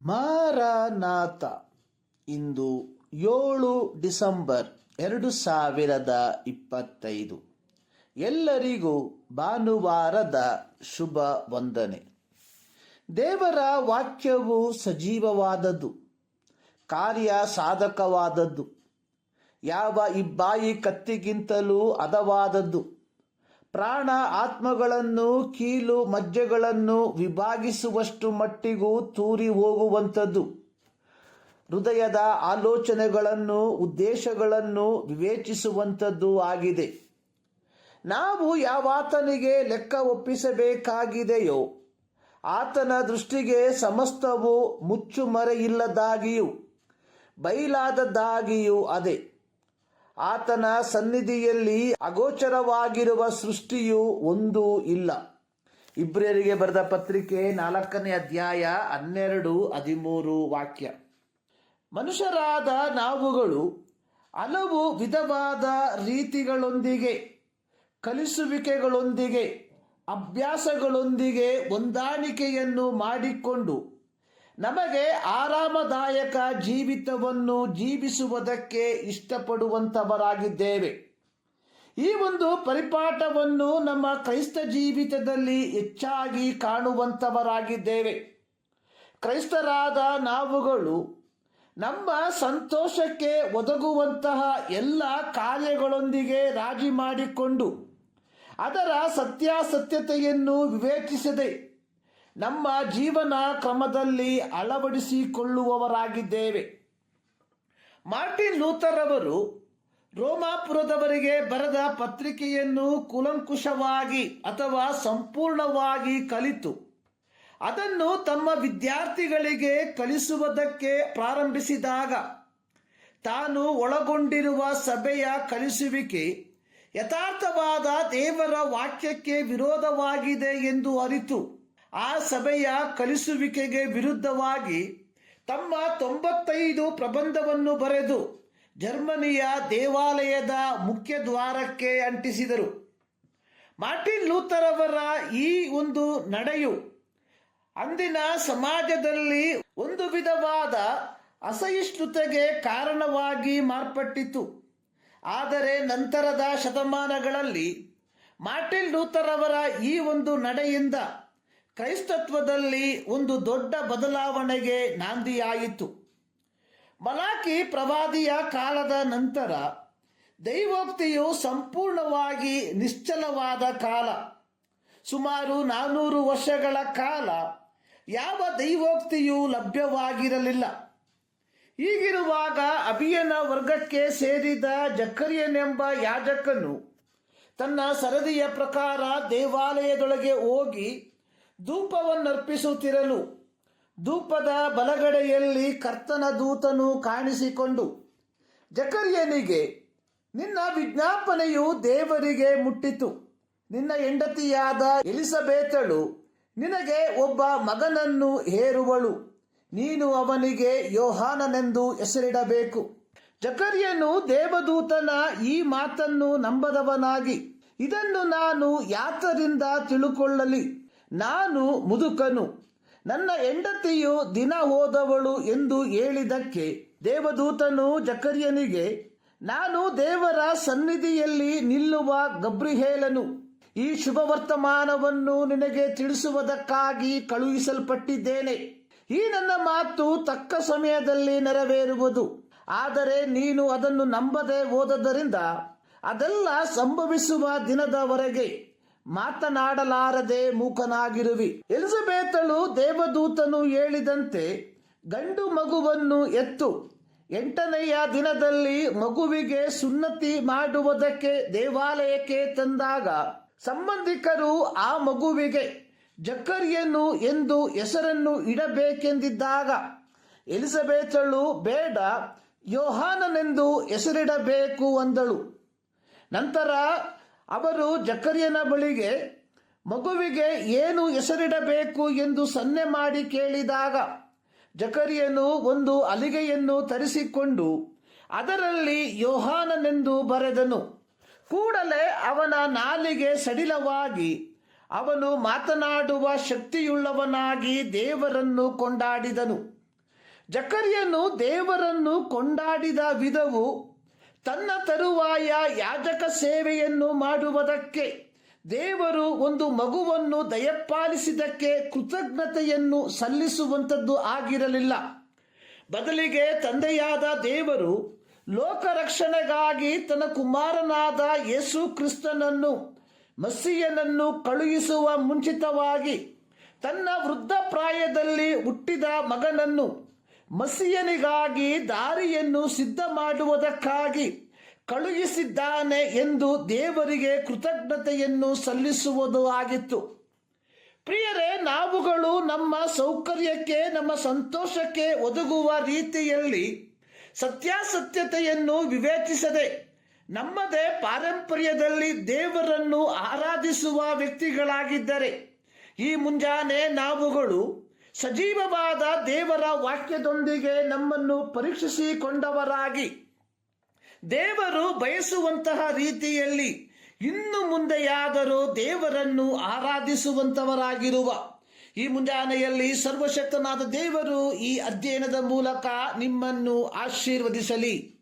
Maranatha. ಇಂದು 7 December 2025. ಎಲ್ಲರಿಗೂ ಭಾನುವಾರದ ಶುಭ ವಂದನೆ. ದೇವರ ವಾಕ್ಯವು ಸಜೀವವಾದದ್ದು, ಕಾರ್ಯ ಸಾಧಕವಾದದ್ದು, ಯಾವ ಇಬ್ಬಾಯಿ ಕತ್ತಿಗಿಂತಲೂ ಹದವಾದದ್ದು, ಪ್ರಾಣ ಆತ್ಮಗಳನ್ನು ಕೀಲು ಮಜ್ಜೆಗಳನ್ನು ವಿಭಾಗಿಸುವಷ್ಟು ಮಟ್ಟಿಗೂ ತೂರಿ ಹೋಗುವಂಥದ್ದು, ಹೃದಯದ ಆಲೋಚನೆಗಳನ್ನು ಉದ್ದೇಶಗಳನ್ನು ವಿವೇಚಿಸುವಂಥದ್ದು ಆಗಿದೆ. ನಾವು ಯಾವಾತನಿಗೆ ಲೆಕ್ಕ ಒಪ್ಪಿಸಬೇಕಾಗಿದೆಯೋ ಆತನ ದೃಷ್ಟಿಗೆ ಸಮಸ್ತವು ಮುಚ್ಚುಮರೆಯಿಲ್ಲದಾಗಿಯೂ ಬಯಲಾದದ್ದಾಗಿಯೂ ಅದೇ. ಆತನ ಸನ್ನಿಧಿಯಲ್ಲಿ ಅಗೋಚರವಾಗಿರುವ ಸೃಷ್ಟಿಯು ಒಂದೂ ಇಲ್ಲ. ಇಬ್ರಿಯರಿಗೆ ಬರೆದ ಪತ್ರಿಕೆ 4ನೇ ಅಧ್ಯಾಯ 12-13 ವಾಕ್ಯ. ಮನುಷ್ಯರಾದ ನಾವುಗಳು ಹಲವು ವಿಧವಾದ ರೀತಿಗಳೊಂದಿಗೆ, ಕಲಿಸುವಿಕೆಗಳೊಂದಿಗೆ, ಅಭ್ಯಾಸಗಳೊಂದಿಗೆ ಹೊಂದಾಣಿಕೆಯನ್ನು ಮಾಡಿಕೊಂಡು ನಮಗೆ ಆರಾಮದಾಯಕ ಜೀವಿತವನ್ನು ಜೀವಿಸುವುದಕ್ಕೆ ಇಷ್ಟಪಡುವಂಥವರಾಗಿದ್ದೇವೆ. ಈ ಒಂದು ಪರಿಪಾಠವನ್ನು ನಮ್ಮ ಕ್ರೈಸ್ತ ಜೀವಿತದಲ್ಲಿ ಹೆಚ್ಚಾಗಿ ಕಾಣುವಂಥವರಾಗಿದ್ದೇವೆ. ಕ್ರೈಸ್ತರಾದ ನಾವುಗಳು ನಮ್ಮ ಸಂತೋಷಕ್ಕೆ ಒದಗುವಂತಹ ಎಲ್ಲ ಕಾರ್ಯಗಳೊಂದಿಗೆ ರಾಜಿ ಮಾಡಿಕೊಂಡು ಅದರ ಸತ್ಯಾಸತ್ಯತೆಯನ್ನು ವಿವೇಚಿಸದೆ ನಮ್ಮ ಜೀವನ ಕ್ರಮದಲ್ಲಿ ಅಳವಡಿಸಿಕೊಳ್ಳುವವರಾಗಿದ್ದೇವೆ. ಮಾರ್ಟಿನ್ ಲೂಥರ್ ಅವರು ರೋಮಾಪುರದವರಿಗೆ ಬರೆದ ಪತ್ರಿಕೆಯನ್ನು ಕೂಲಂಕುಷವಾಗಿ ಅಥವಾ ಸಂಪೂರ್ಣವಾಗಿ ಕಲಿತು ಅದನ್ನು ತಮ್ಮ ವಿದ್ಯಾರ್ಥಿಗಳಿಗೆ ಕಲಿಸುವುದಕ್ಕೆ ಪ್ರಾರಂಭಿಸಿದಾಗ ತಾನು ಒಳಗೊಂಡಿರುವ ಸಭೆಯ ಕಲಿಸುವಿಕೆ ಯಥಾರ್ಥವಾದ ದೇವರ ವಾಕ್ಯಕ್ಕೆ ವಿರೋಧವಾಗಿದೆ ಎಂದು ಅರಿತು ಆ ಸಭೆಯ ಕಲಿಸುವಿಕೆಗೆ ವಿರುದ್ಧವಾಗಿ ತಮ್ಮ 95 ಪ್ರಬಂಧವನ್ನು ಬರೆದು ಜರ್ಮನಿಯ ದೇವಾಲಯದ ಮುಖ್ಯ ದ್ವಾರಕ್ಕೆ ಅಂಟಿಸಿದರು. ಮಾರ್ಟಿನ್ ಲೂಥರ್ ಅವರ ಈ ಒಂದು ನಡೆಯು ಅಂದಿನ ಸಮಾಜದಲ್ಲಿ ಒಂದು ವಿಧವಾದ ಅಸಹಿಷ್ಣುತೆಗೆ ಕಾರಣವಾಗಿ ಮಾರ್ಪಟ್ಟಿತು. ಆದರೆ ನಂತರದ ಶತಮಾನಗಳಲ್ಲಿ ಮಾರ್ಟಿನ್ ಲೂಥರ್ ಅವರ ಈ ಒಂದು ನಡೆಯಿಂದ ಕ್ರೈಸ್ತತ್ವದಲ್ಲಿ ಒಂದು ದೊಡ್ಡ ಬದಲಾವಣೆಗೆ ನಾಂದಿಯಾಯಿತು. ಮಲಾಕಿ ಪ್ರವಾದಿಯ ಕಾಲದ ನಂತರ ದೈವೋಕ್ತಿಯು ಸಂಪೂರ್ಣವಾಗಿ ನಿಶ್ಚಲವಾದ ಕಾಲ. ಸುಮಾರು 400 ವರ್ಷಗಳ ಕಾಲ ಯಾವ ದೈವೋಕ್ತಿಯೂ ಲಭ್ಯವಾಗಿರಲಿಲ್ಲ. ಹೀಗಿರುವಾಗ ಅಬಿಯನ ವರ್ಗಕ್ಕೆ ಸೇರಿದ ಜಕರ್ಯನೆಂಬ ಯಾಜಕನು ತನ್ನ ಸರದಿಯ ಪ್ರಕಾರ ದೇವಾಲಯದೊಳಗೆ ಹೋಗಿ ಧೂಪವನ್ನರ್ಪಿಸುತ್ತಿರಲು ಧೂಪದ ಬಲಗಡೆಯಲ್ಲಿ ಕರ್ತನ ದೂತನು ಕಾಣಿಸಿಕೊಂಡು ಜಕರ್ಯನಿಗೆ, ನಿನ್ನ ವಿಜ್ಞಾಪನೆಯು ದೇವರಿಗೆ ಮುಟ್ಟಿತು. ನಿನ್ನ ಹೆಂಡತಿಯಾದ ಎಲಿಸಬೇತಳು ನಿನಗೆ ಒಬ್ಬ ಮಗನನ್ನು ಹೇರುವಳು. ನೀನು ಅವನಿಗೆ ಯೋಹಾನನೆಂದು ಹೆಸರಿಡಬೇಕು. ಜಕರ್ಯನು ದೇವದೂತನ ಈ ಮಾತನ್ನು ನಂಬದವನಾಗಿ, ಇದನ್ನು ನಾನು ಯಾತರಿಂದ ತಿಳುಕೊಳ್ಳಲಿ? ನಾನು ಮುದುಕನು, ನನ್ನ ಹೆಂಡತಿಯು ದಿನ ಹೋದವಳು ಎಂದು ಹೇಳಿದಕ್ಕೆ ದೇವದೂತನು ಜಕರ್ಯನಿಗೆ, ನಾನು ದೇವರ ಸನ್ನಿಧಿಯಲ್ಲಿ ನಿಲ್ಲುವ ಗಬ್ರಿಯೇಲನು. ಈ ಶುಭ ವರ್ತಮಾನವನ್ನು ನಿನಗೆ ತಿಳಿಸುವುದಕ್ಕಾಗಿ ಕಳುಹಿಸಲ್ಪಟ್ಟಿದ್ದೇನೆ. ಈ ನನ್ನ ಮಾತು ತಕ್ಕ ಸಮಯದಲ್ಲಿ ನೆರವೇರುವುದು. ಆದರೆ ನೀನು ಅದನ್ನು ನಂಬದೆ ಹೋದದರಿಂದ ಅದೆಲ್ಲ ಸಂಭವಿಸುವ ದಿನದವರೆಗೆ ಮಾತನಾಡಲಾರದೆ ಮೂಕನಾಗಿರುವಿ. ಎಲಿಸಬೇತಳು ದೇವದೂತನು ಹೇಳಿದಂತೆ ಗಂಡು ಮಗುವನ್ನು ಎತ್ತು 8ನೆಯ ದಿನದಲ್ಲಿ ಮಗುವಿಗೆ ಸುನ್ನತಿ ಮಾಡುವುದಕ್ಕೆ ದೇವಾಲಯಕ್ಕೆ ತಂದಾಗ ಸಂಬಂಧಿಕರು ಆ ಮಗುವಿಗೆ ಜಕರ್ಯನು ಎಂದು ಹೆಸರನ್ನು ಇಡಬೇಕೆಂದಿದ್ದಾಗ ಎಲಿಸಬೇತಳು ಬೇಡ, ಯೋಹಾನನೆಂದು ಹೆಸರಿಡಬೇಕು ಅಂದಳು. ನಂತರ ಅವರು ಜಕರ್ಯನ ಬಳಿಗೆ ಮಗುವಿಗೆ ಏನು ಹೆಸರಿಡಬೇಕು ಎಂದು ಸನ್ನೆ ಮಾಡಿ ಕೇಳಿದಾಗ ಜಕರ್ಯನು ಒಂದು ಹಲಿಗೆಯನ್ನು ತರಿಸಿಕೊಂಡು ಅದರಲ್ಲಿ ಯೋಹಾನನೆಂದು ಬರೆದನು. ಕೂಡಲೇ ಅವನ ನಾಲಿಗೆ ಸಡಿಲವಾಗಿ ಅವನು ಮಾತನಾಡುವ ಶಕ್ತಿಯುಳ್ಳವನಾಗಿ ದೇವರನ್ನು ಕೊಂಡಾಡಿದನು. ಜಕರ್ಯನು ದೇವರನ್ನು ಕೊಂಡಾಡಿದ ವಿಧವು ತನ್ನ ತರುವಾಯ ಯಾಜಕ ಸೇವೆಯನ್ನು ಮಾಡುವುದಕ್ಕೆ ದೇವರು ಒಂದು ಮಗುವನ್ನು ದಯಪಾಲಿಸಿದ್ದಕ್ಕೆ ಕೃತಜ್ಞತೆಯನ್ನು ಸಲ್ಲಿಸುವಂಥದ್ದು ಆಗಿರಲಿಲ್ಲ. ಬದಲಿಗೆ ತಂದೆಯಾದ ದೇವರು ಲೋಕರಕ್ಷಣೆಗಾಗಿ ತನ್ನ ಕುಮಾರನಾದ ಯೇಸು ಕ್ರಿಸ್ತನನ್ನು ಮಸ್ಸಿಯನನ್ನು ಕಳುಹಿಸುವ ಮುಂಚಿತವಾಗಿ ತನ್ನ ವೃದ್ಧಪ್ರಾಯದಲ್ಲಿ ಹುಟ್ಟಿದ ಮಗನನ್ನು ಮಸ್ಸಿಯನಿಗಾಗಿ ದಾರಿಯನ್ನು ಸಿದ್ಧ ಮಾಡುವುದಕ್ಕಾಗಿ ಕಳುಹಿಸಿದ್ದಾನೆ ಎಂದು ದೇವರಿಗೆ ಕೃತಜ್ಞತೆಯನ್ನು ಸಲ್ಲಿಸುವುದು ಆಗಿತ್ತು. ಪ್ರಿಯರೇ, ನಾವುಗಳು ನಮ್ಮ ಸೌಕರ್ಯಕ್ಕೆ, ನಮ್ಮ ಸಂತೋಷಕ್ಕೆ ಒದಗುವ ರೀತಿಯಲ್ಲಿ ಸತ್ಯಾಸತ್ಯತೆಯನ್ನು ವಿವೇಚಿಸದೆ ನಮ್ಮದೇ ಪಾರಂಪರ್ಯದಲ್ಲಿ ದೇವರನ್ನು ಆರಾಧಿಸುವ ವ್ಯಕ್ತಿಗಳಾಗಿದ್ದರೆ ಈ ಮುಂಜಾನೆ ನಾವುಗಳು ಸಜೀವವಾದ ದೇವರ ವಾಕ್ಯದೊಂದಿಗೆ ನಮ್ಮನ್ನು ಪರೀಕ್ಷಿಸಿಕೊಂಡವರಾಗಿ ದೇವರು ಬಯಸುವಂತಹ ರೀತಿಯಲ್ಲಿ ಇನ್ನು ಮುಂದೆಯಾದರೂ ದೇವರನ್ನು ಆರಾಧಿಸುವಂತವರಾಗಿರುವ ಈ ಮುಂಜಾನೆಯಲ್ಲಿ ಸರ್ವಶಕ್ತನಾದ ದೇವರು ಈ ಅಧ್ಯಯನದ ಮೂಲಕ ನಿಮ್ಮನ್ನು ಆಶೀರ್ವದಿಸಲಿ.